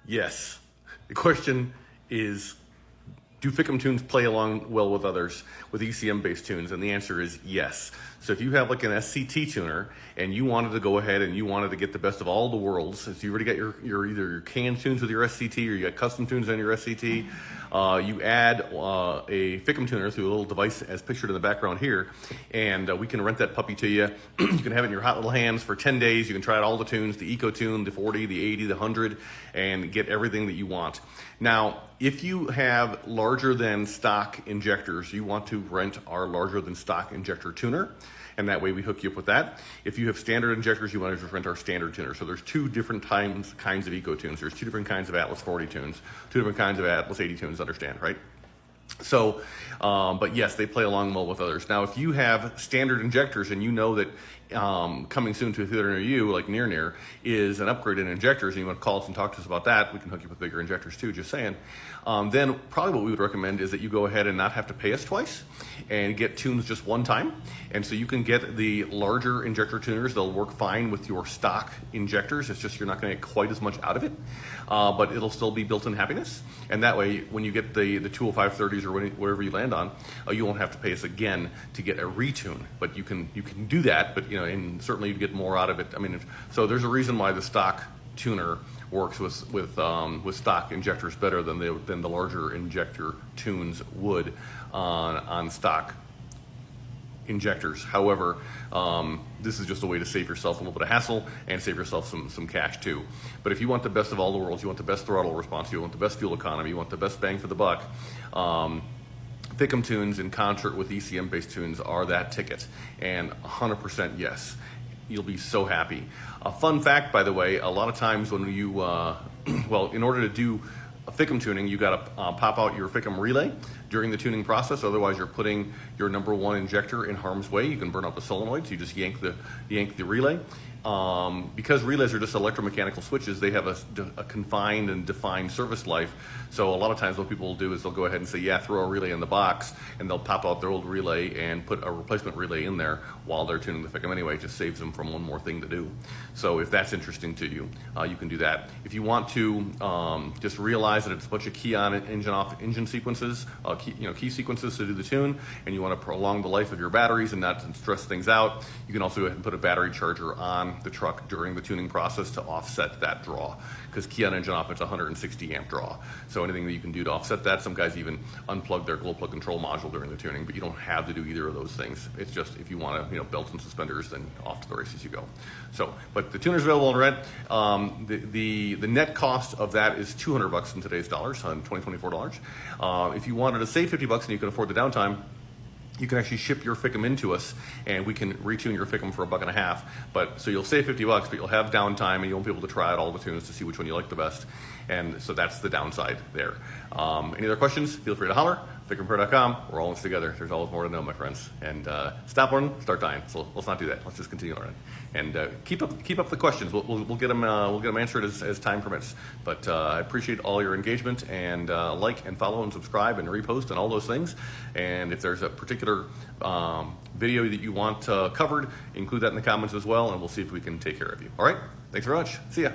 Yes. The question is, do FICM tunes play along well with others, with ECM-based tunes? And the answer is yes. So if you have like an SCT tuner and you wanted to go ahead and you wanted to get the best of all the worlds, so you already got your either your canned tunes with your SCT or you got custom tunes on your SCT, you add a FICM tuner through a little device as pictured in the background here, and we can rent that puppy to you. You can have it in your hot little hands for 10 days. You can try out all the tunes, the Eco Tune, the 40, the 80, the 100, and get everything that you want. Now, if you have larger than stock injectors, you want to rent our larger than stock injector tuner, and that way we hook you up with that. If you have standard injectors, you want to just rent our standard tuner. So there's two different kinds of Eco tunes. There's two different kinds of Atlas 40 tunes, two different kinds of Atlas 80 tunes, understand, right? So, but yes, they play along well with others. Now, if you have standard injectors and you know that coming soon to a theater near you, like near, is an upgrade in injectors, and you want to call us and talk to us about that, we can hook you with bigger injectors too, just saying. Then probably what we would recommend is that you go ahead and not have to pay us twice and get tunes just one time. And so you can get the larger injector tuners. They'll work fine with your stock injectors. It's just you're not going to get quite as much out of it, but it'll still be built-in happiness. And that way, when you get the 20530s or wherever you land on, you won't have to pay us again to get a retune. But you can do that, but and certainly you get more out of it. I mean, so there's a reason why the stock tuner works with stock injectors better than the larger injector tunes would on stock injectors. However, this is just a way to save yourself a little bit of hassle and save yourself some cash too. But if you want the best of all the worlds, you want the best throttle response, you want the best fuel economy, you want the best bang for the buck, FICM tunes in concert with ECM-based tunes are that ticket, and 100% yes. You'll be so happy. A fun fact, by the way, a lot of times when you, well, in order to do a FICM tuning, you got to pop out your FICM relay during the tuning process. Otherwise, you're putting your number one injector in harm's way. You can burn out the solenoid, so you just yank the relay. Because relays are just electromechanical switches, they have a confined and defined service life. So a lot of times what people will do is they'll go ahead and say, yeah, throw a relay in the box, and they'll pop out their old relay and put a replacement relay in there while they're tuning the FICM anyway. It just saves them from one more thing to do. So if that's interesting to you, you can do that. If you want to just realize that it's a bunch of key on and engine off engine sequences, key sequences to do the tune, and you want to prolong the life of your batteries and not stress things out, you can also go ahead and put a battery charger on the truck during the tuning process to offset that draw, because key on engine off, it's 160 amp draw. So anything that you can do to offset that, some guys even unplug their glow plug control module during the tuning, but you don't have to do either of those things. It's just if you want to, belts and suspenders, then off to the races you go. So, but the tuner's available on rent. The net cost of that is $200 in today's dollars, on 2024 dollars. If you wanted to save $50 and you can afford the downtime, you can actually ship your FICM into us, and we can retune your FICM for $1.50. But so you'll save $50, but you'll have downtime, and you won't be able to try out all the tunes to see which one you like the best. And so that's the downside there. Any other questions? Feel free to holler. FICMRepair.com. We're all in this together. There's always more to know, my friends. And stop learning, start dying. So let's not do that. Let's just continue learning. And keep up the questions. We'll get them answered as time permits. But I appreciate all your engagement, and like and follow and subscribe and repost and all those things. And if there's a particular video that you want covered, include that in the comments as well, and we'll see if we can take care of you. All right? Thanks very much. See ya.